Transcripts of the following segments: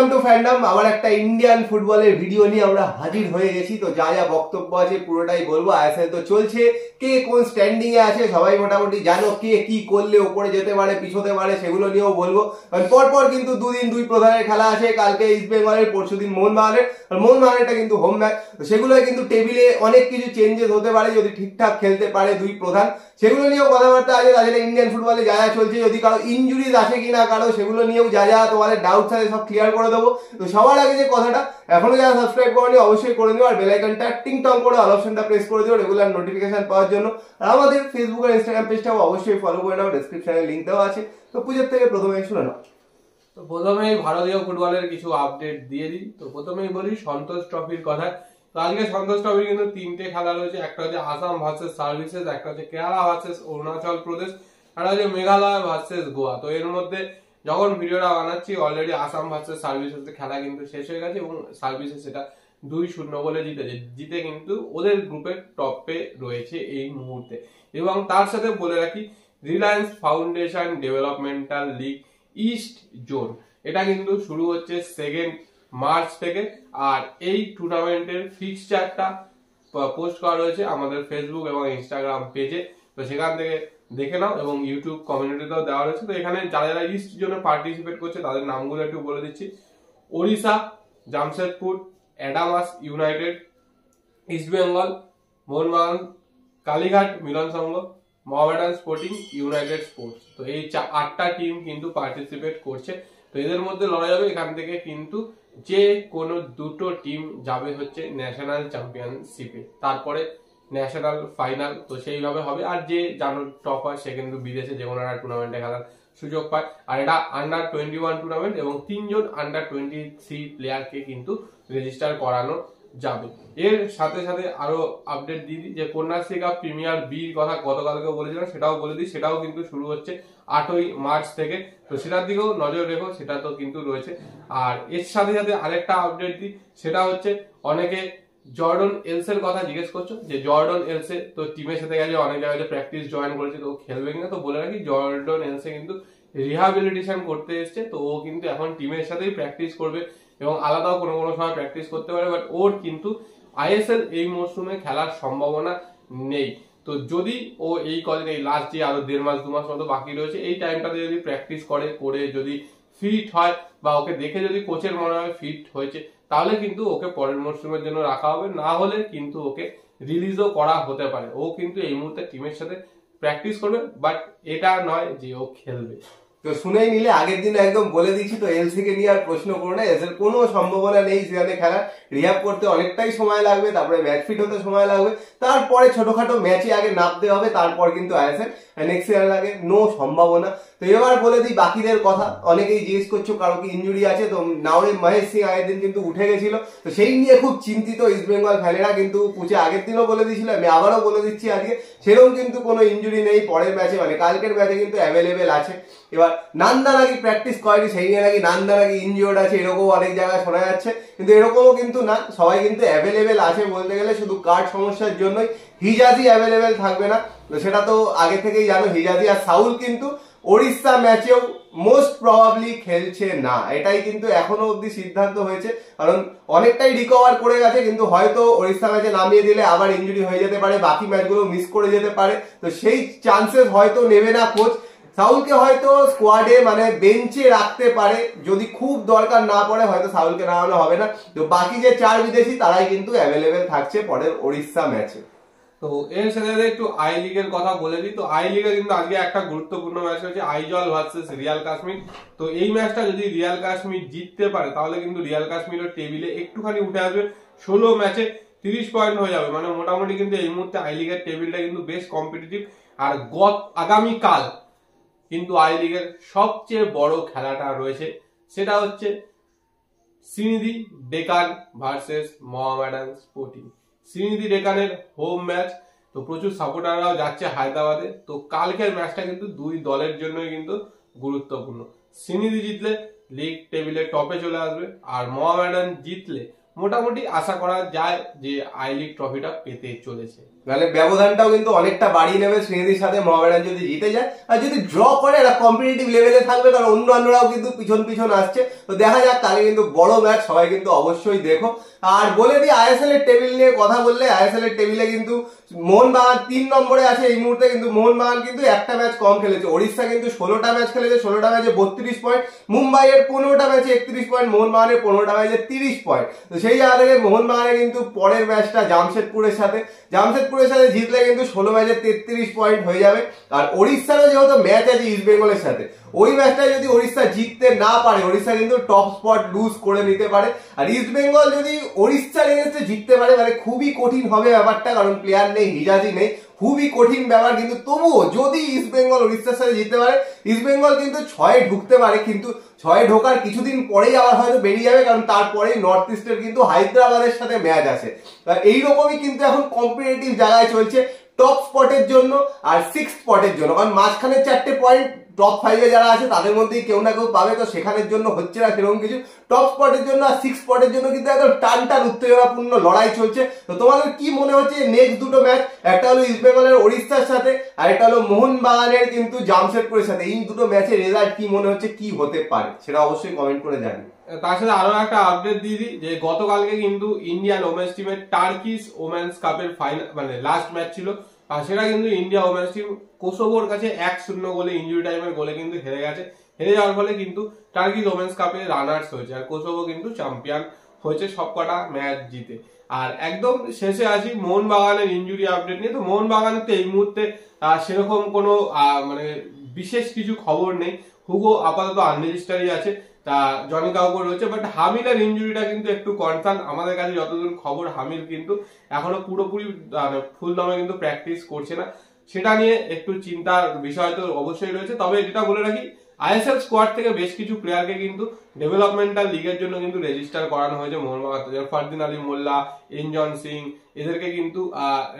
Welcome to fandom. আবার একটা Indian ফুটবলের ভিডিও নিয়ে আমরা হাজির হয়ে গেছি। তো যা যা বক্তব্য আছে পুরোটাই বলবো। আইএসএল তো চলছে, কে কোন স্ট্যান্ডিং এ আছে সবাই মোটামুটি জানো, কে কি করলে উপরে যেতে পারে পিছোতে পারে সেগুলো নিয়েও বলবো। পরপর কিন্তু দুদিন দুই প্রধানের খেলা আছে, কালকে ইস্ট বেঙ্গলের, পরশুদিন মোহনবাগানের। মোহনবাগানেরটা কিন্তু হোম ম্যাচ, সেগুলোই কিন্তু টেবিলে অনেক কিছু চেঞ্জেস হতে পারে যদি ঠিকঠাক খেলতে পারে দুই প্রধান, সেগুলো নিয়েও কথাবার্তা আছে। তাছাড়া ইন্ডিয়ান ফুটবলে যা যা চলছে, যদি কারো ইনজুরিজ আছে কিনা কারো, সেগুলো নিয়েও যা যা তোমাদের ডাউটস আছে সব ক্লিয়ার করে দেবো। তো সবার আগে যে কথাটা, এখনো যারা সাবস্ক্রাইব করেনি অবশ্যই করে দিও, আর বেল আইকনটা টিং টং করে অল অপশনটা প্রেস করে দিও রেগুলার নোটিফিকেশন পাওয়ার জন্য। আর আমাদের ফেসবুক আর ইনস্টাগ্রাম পেজটাও অবশ্যই ফলো করে নাও, ডেসক্রিপশনে লিংক দেওয়া আছে। তো পুজোর থেকে প্রথমে শুনে নাও। তো প্রথমেই ভারতীয় ফুটবলের কিছু আপডেট দিয়ে দিই। তো প্রথমেই বলি সন্তোষ ট্রফির কথা। তো আজকে সন্তোষ ট্রফির কিন্তু তিনটে খেলা রয়েছে। একটা হচ্ছে আসাম ভার্সেস সার্ভিসেস, একটা হচ্ছে কেরালা ভার্সেস অরুণাচল প্রদেশ, একটা হচ্ছে মেঘালয় ভার্সেস গোয়া। তো এর মধ্যে যখন ভিডিওটা বানাচ্ছি অলরেডি আসাম ভার্সেস সার্ভিসেস খেলা কিন্তু শেষ হয়ে গেছে এবং সার্ভিসেস সেটা 2-0 বলে জিতে কিন্তু ওদের গ্রুপের টপে রয়েছে এই মুহূর্তে। এবং তার সাথে বলে রাখি, Reliance foundation developmental league east zone এটা কিন্তু শুরু হচ্ছে 2 মার্চ থেকে। আর এই টুর্নামেন্টের ফিক্সচারটা পোস্ট করা রয়েছে আমাদের ফেসবুক এবং ইনস্টাগ্রাম পেজে, তো সেখান থেকে দেখে নাও, এবং ইউটিউব কমিউনিটিতেও দেওয়া রয়েছে। তো এখানে যারা যারা ইস্ট জোনে পার্টিসিপেট করছে তাদের নামগুলো একটু বলে দিচ্ছি। ওড়িশা, জামশেদপুর, অ্যাডামাস ইউনাইটেড, ইস্ট বেঙ্গল, মোহনবাগান, কালীঘাট মিলন সংঘ, মোহামেডান স্পোর্টিং, ইউনাইটেড স্পোর্টস। তো এই 8টা টিম কিন্তু পার্টিসিপেট করছে। তো এদের মধ্যে লড়াই হবে। এখান থেকে কিন্তু যে কোনো দুটো টিম যাবে হচ্ছে ন্যাশনাল চ্যাম্পিয়নশিপে, তারপরে ন্যাশনাল ফাইনাল। তো সেইভাবে হবে। আর যে জানো টপ হয় সে কিন্তু বিদেশে যে কোনো একটা টুর্নামেন্টে খেলার সুযোগ পায়। আর এটা আন্ডার 21 টুর্নামেন্ট এবং 3 জন আন্ডার 23 প্লেয়ারকে কিন্তু রেজিস্টার করানো যাবে। এর সাথে সাথে আরো আপডেট দিয়ে দিই যে কন্যাশ্রী কাপ প্রিমিয়ার বি কথা গতকালকে বলেছিলাম, সেটাও বলে দিই। সেটাও কিন্তু শুরু হচ্ছে 8ই মার্চ থেকে। তো সেটার দিকেও নজর রেখো, সেটা তো কিন্তু রয়েছে। আর এর সাথে সাথে আরেকটা আপডেট দিই, সেটা হচ্ছে অনেকে জর্ডন এলসের কথা জিজ্ঞেস করছো যে জর্ডন এলসে তো টিমের সাথে গেছে, অনেক জায়গায় প্র্যাকটিস জয়েন করেছে, তো খেলবে কিনা। তো বলে রাখি, জর্ডন এলসে কিন্তু রিহ্যাবিলিটেশন করতে এসছে। তো ও কিন্তু এখন টিমের সাথেই প্র্যাকটিস করবে এবং আলাদাও কোনো কোনো সময় প্র্যাকটিস করতে পারে। বাট ওর কিন্তু আইএসএল এই মরশুমে খেলার সম্ভাবনা নেই। তো যদি ও এই কদিন, এই লাস্ট যে আরো 1.5 মাস 2 মাস মতো বাকি রয়েছে, এই টাইমটাতে যদি প্র্যাকটিস করে যদি ফিট হয় বা ওকে দেখে যদি কোচের মনে হয় ফিট হয়েছে, তাহলে কিন্তু ওকে পরের মরশুমের জন্য রাখা হবে। না হলে কিন্তু ওকে রিলিজও করা হতে পারে। ও কিন্তু এই মুহূর্তে টিমের সাথে প্র্যাকটিস করবে, বাট এটা নয় যে ও খেলবে। তো শুনেই নিলে, আগের দিন একদম বলে দিচ্ছি। তো এলসি কে নিয়ে আর প্রশ্ন করো না, এলসির কোনো সম্ভাবনা নেই সেখানে খেলার। রিহ্যাব করতে অনেকটাই সময় লাগবে, তারপরে ম্যাচ ফিট হতে সময় লাগবে, তারপরে ছোটখাটো ম্যাচে আগে নামতে হবে, তারপর কিন্তু আইএসএল নেক্সট ইয়ার লাগে, নো সম্ভাবনা। তো এবার বলে দিই বাকিদের কথা। অনেকেই জিজ্ঞেস করছো কারো কি ইনজুরি আছে। তো নাওরে মহেশ সিং আগের দিন কিন্তু উঠে গেছিল, তো সেই নিয়ে খুব চিন্তিত ইস্ট বেঙ্গল ফ্যানেরা। কিন্তু পুচে আগের দিনও বলে দিয়েছিল, আমি আবারও বলে দিচ্ছি আজকে, সেরকম কিন্তু কোনো ইনজুরি নেই। পরের ম্যাচে মানে কালকের ম্যাচে কিন্তু অ্যাভেলেবেল আছে। এবার নান্দা নাকি প্র্যাকটিস করেনি, সেই নিয়ে নাকি নান্দা নাকি ইনজিওর্ড আছে, এরকম অনেক জায়গায় শোনা যাচ্ছে। কিন্তু এরকমও কিন্তু না, সবাই কিন্তু অ্যাভেলেবেল আছে বলতে গেলে। শুধু কার্ড সমস্যার জন্যই হিজাজি অ্যাভেলেবেল থাকবে না, তো সেটা তো আগে থেকেই জানো। হিজাজি আর সাউল কিন্তু ওড়িশা ম্যাচেও মোস্ট প্রবাবলি খেলছে না, এটাই কিন্তু এখনো অব্দি সিদ্ধান্ত হয়েছে। কারণ অনেকটাই রিকভার করে গেছে, কিন্তু হয়তো ওড়িশা ম্যাচে নামিয়ে দিলে আবার ইনজুরি হয়ে যেতে পারে, বাকি ম্যাচগুলো মিস করে যেতে পারে। তো সেই চান্সেস হয়তো নেবে না কোচ। সাউলকে হয়তো স্কোয়াডে মানে বেঞ্চে রাখতে পারে, যদি খুব দরকার না পড়ে হয়তো সাউলকে নামানো হবে না। তো বাকি যে 4 বিদেশি তারাই কিন্তু অ্যাভেলেবেল থাকছে পরের ওড়িশা ম্যাচে। তো এর সাথে একটু আই লিগের কথা বলে দিই। তো আই লিগে কিন্তু আজকে একটা গুরুত্বপূর্ণ ম্যাচ হচ্ছে, আইজল ভার্সেস রিয়াল কাশ্মীর। তো এই ম্যাচটা যদি রিয়াল কাশ্মীর জিততে পারে তাহলে কিন্তু রিয়াল কাশ্মীরের টেবিলে একটুখানি উঠে আসবে, 16 ম্যাচে 30 পয়েন্ট হয়ে যাবে। মানে মোটামুটি কিন্তু এই মুহূর্তে আই লিগের টেবিলটা কিন্তু বেশ কম্পিটিটিভ। আর আগামীকাল কিন্তু আই লিগের সবচেয়ে বড় খেলাটা রয়েছে, সেটা হচ্ছে শ্রীনিধি ডেকান ভার্সেস মোহামেডান স্পোর্টিং। শ্রীনিধি ডেকানের হোম ম্যাচ, তো প্রচুর সাপোর্টাররাও যাচ্ছে হায়দ্রাবাদে। তো কালকের ম্যাচটা কিন্তু দুই দলের জন্যই কিন্তু গুরুত্বপূর্ণ। শ্রীনিধি জিতলে লিগ টেবিলে টপে চলে আসবে, আর মোহামেডান জিতলে মোটামুটি আশা করা যায় যে আই লিগ ট্রফিটা পেতে চলেছে। মানে ব্যবধানটাও কিন্তু অনেকটা বাড়িয়ে নেবে শ্রীনিধির সাথে মোহামেডান যদি জিতে যায়। আর যদি ড্র করে একটা কম্পিটিটিভ লেভেলে থাকবে, কারণ অন্যরাও কিন্তু পিছন আসছে। তো দেখা যাক, কালকে কিন্তু বড় ম্যাচ, সবাই কিন্তু অবশ্যই দেখো। আর বলে দিই আইএসএল এর টেবিল নিয়ে কথা বললে, আইএসএল এর টেবিলে কিন্তু মোহনবাগান 3 নম্বরে আছে এই মুহূর্তে। কিন্তু মোহনবাগান কিন্তু একটা ম্যাচ কম খেলেছে। ওড়িশা কিন্তু 16টা ম্যাচ খেলেছে, 16টা ম্যাচে 32 পয়েন্ট। মুম্বাইয়ের 15টা ম্যাচে 31 পয়েন্ট, মোহনবাগানের 15টা ম্যাচে 30 পয়েন্ট। তো সেই জায়গা থেকে মোহনবাগানের কিন্তু পরের ম্যাচটা জামশেদপুরের সাথে জিতলে কিন্তু 16 ম্যাচে 33 পয়েন্ট হয়ে যাবে। আর ওড়িশারও যেহেতু ম্যাচ আছে ইস্ট বেঙ্গলের সাথে, ওই ম্যাচটা যদি ওড়িশা জিততে না পারে, ওড়িশা কিন্তু টপ স্পট লুজ করে নিতে পারে। আর ইস্ট বেঙ্গল যদি ওড়িশার এগেন্স্টে জিততে পারে, মানে খুবই কঠিন হবে ব্যাপারটা, কারণ প্লেয়ার নেই, হিজাজি নেই, খুবই কঠিন ব্যাপার। কিন্তু তবুও যদি ইস্ট বেঙ্গল ওড়িশার সাথে জিততে পারে, ইস্ট বেঙ্গল কিন্তু 6-এ ঢুকতে পারে। কিন্তু 6-এ ঢোকার কিছুদিন পরেই আবার হয়তো বেরিয়ে যাবে, কারণ তারপরেই নর্থ ইস্টের কিন্তু হায়দ্রাবাদের সাথে ম্যাচ আছে। এইরকমই কিন্তু এখন কম্পিটিটিভ জায়গায় চলছে টপ স্পটের জন্য আর 6th স্পটের জন্য। কারণ মাঝখানে 4টে পয়েন্ট টপ 5-এ যারা আছে তাদের মধ্যেই কেউ না কেউ পাবে। তো সেখানের জন্য হচ্ছে না সেরকম কিছু। টপ স্পটের জন্য আর 6th স্পটের জন্য কিন্তু একদম টান উত্তেজনাপূর্ণ লড়াই চলছে। তো তোমাদের কি মনে হচ্ছে নেক্সট দুটো ম্যাচ, একটা হলো ইস্ট বেঙ্গলের ওড়িশার সাথে, আর একটা হলো মোহনবাগানের কিন্তু জামশেদপুরের সাথে, এই দুটো ম্যাচের রেজাল্ট কি মনে হচ্ছে, কি হতে পারে সেটা অবশ্যই কমেন্ট করে জানিও। তার সাথে আরো একটা আপডেট দিয়ে দিই যে গতকালকে কিন্তু ইন্ডিয়ান ওমেন্স টিমের টার্কিশ ওমেন্স কাপের ফাইনাল মানে লাস্ট ম্যাচ ছিল। আর সেটা কিন্তু ইন্ডিয়া ওমেন্স টিম কোসোভোর কাছে 1-0 গোলে, ইনজুরি টাইমের গোলে কিন্তু হেরে গেছে। হেরে যাওয়ার ফলে কিন্তু টার্কিশ ওমেন্স কাপে রানার্স হয়েছে, আর কোসোভো কিন্তু চ্যাম্পিয়ন হয়েছে সবকটা ম্যাচ জিতে। আর একদম শেষে আসি মোহনবাগানের ইনজুরি আপডেট নিয়ে। তো মোহনবাগানের তো এই মুহূর্তে সেরকম কোনো মানে বিশেষ কিছু খবর নেই। হুগো আপাতত আনরেজিস্টারই আছে, তা জনি কাউকো রয়েছে। বাট হামিলের ইনজুরিটা কিন্তু একটু কনসার্ন আমাদের কাছে যতদূর খবর। হামিল কিন্তু এখনো পুরোপুরি ফুল দমে কিন্তু প্র্যাকটিস করছে না, সেটা নিয়ে একটু চিন্তার বিষয় তো অবশ্যই রয়েছে। তবে যেটা বলে রাখি, আইএসএল স্কোয়াড থেকে বেশ কিছু প্লেয়ারকে কিন্তু ডেভেলপমেন্টাল লিগের জন্য কিন্তু রেজিস্টার করানো হয়েছে মোহনবাগান, যেমন ফারদিন আলী মোল্লা, ইনজন সিং, এদেরকে কিন্তু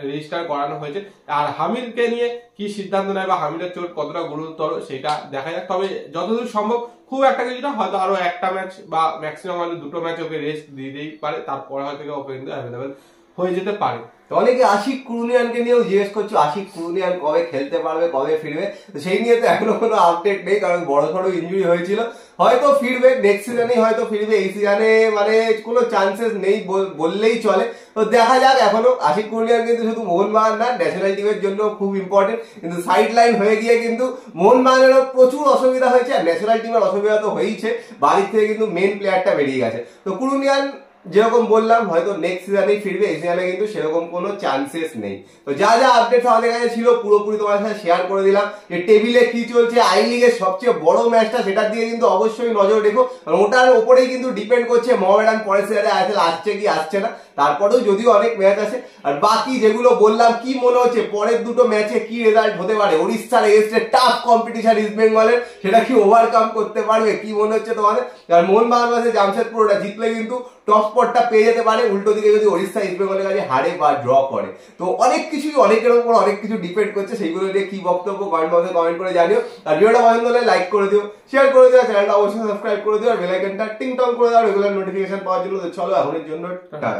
রেজিস্টার করানো হয়েছে। আর হামিলকে নিয়ে কি সিদ্ধান্ত নেয় বা হামিলের চোট কতটা গুরুতর সেটা দেখা যাক। তবে যতদূর সম্ভব খুব একটা কিছুটা হয়তো আরো একটা ম্যাচ বা ম্যাক্সিমাম হয়তো দুটো ম্যাচ ওকে রেস্ট দিতেই পারে, তারপরে হয়তো ওকে কিন্তু অ্যাভেলেবেল হয়ে যেতে পারে। অনেকে আশিক কুরুনিয়ানকে নিয়েও জিজ্ঞেস করছো, আশিক কুরুনিয়ান কবে খেলতে পারবে, কবে ফিরবে। তো সেই নিয়ে তো এখনো কোনো আপডেট নেই, কারণ বড়সড় ইনজুরি হয়েছিল। হয়তো ফিরবে নেক্সট সিজনেই, হয়তো ফিরবে, এই সিজনে মানে কোনো চান্সেস নেই বললেই চলে। তো দেখা যাক। এখনো আশিক কুরুনিয়ান কিন্তু শুধু মোহনবাগান না, ন্যাশনাল টিমের জন্য খুব ইম্পর্টেন্ট। কিন্তু সাইড লাইন হয়ে গিয়ে কিন্তু মোহনবাগানেরও প্রচুর অসুবিধা হয়েছে, আর ন্যাশনাল টিমের অসুবিধা তো হয়েইছে, বাড়ির থেকে কিন্তু মেন প্লেয়ারটা বেরিয়ে গেছে। তো কুরুনিয়ান যেরকম বললাম হয়তো নেক্সট সিজনেই ফিরবে, এই সিজনে কিন্তু সেরকম কোনো চান্সেস নেই। তো যা আপডেট আমাদের কাছে ছিল পুরোপুরি তোমার সাথে শেয়ার করে দিলাম। যে টেবিলে কি চলছে, আই লিগের সবচেয়ে বড় ম্যাচটা, সেটার দিকে কিন্তু অবশ্যই নজর রেখো, কারণ ওটার উপরেই কিন্তু ডিপেন্ড করছে মোহামেডান পরের সিজনে আইএসএল আসছে কি আসছে না। তারপরেও যদিও অনেক ম্যাচ আছে। আর বাকি যেগুলো বললাম, কি মনে হচ্ছে পরের দুটো ম্যাচে কি রেজাল্ট হতে পারে, ওড়িশার এগেইনস্টে টাফ কম্পিটিশন ইস্ট বেঙ্গলের, সেটা কি ওভারকাম করতে পারবে, কি মনে হচ্ছে তোমাদের? আর মোহনবাগান ভার্সেস জামশেদপুর, ওটা জিতলে কিন্তু টপ স্পটটা পেয়ে যেতে পারে। উল্টো দিকে যদি ওড়িশা ইস্ট বেঙ্গলের কাছে হারে বা ড্র করে, তো অনেক কিছুই অনেকের উপর অনেক কিছু ডিপেন্ড করছে। সেইগুলো নিয়ে কি বক্তব্য কমেন্ট বক্সে কমেন্ট করে জানিও। আর ভিডিওটা পছন্দ হলে লাইক করে দিও, শেয়ার করে দিও, চ্যানেলটা অবশ্যই সাবস্ক্রাইব করে দিও, আর বেল আইকনটা টিং টং করে দাও রেগুলার নোটিফিকেশন পাওয়ার জন্য। তো চলো এখনের জন্য টাটা।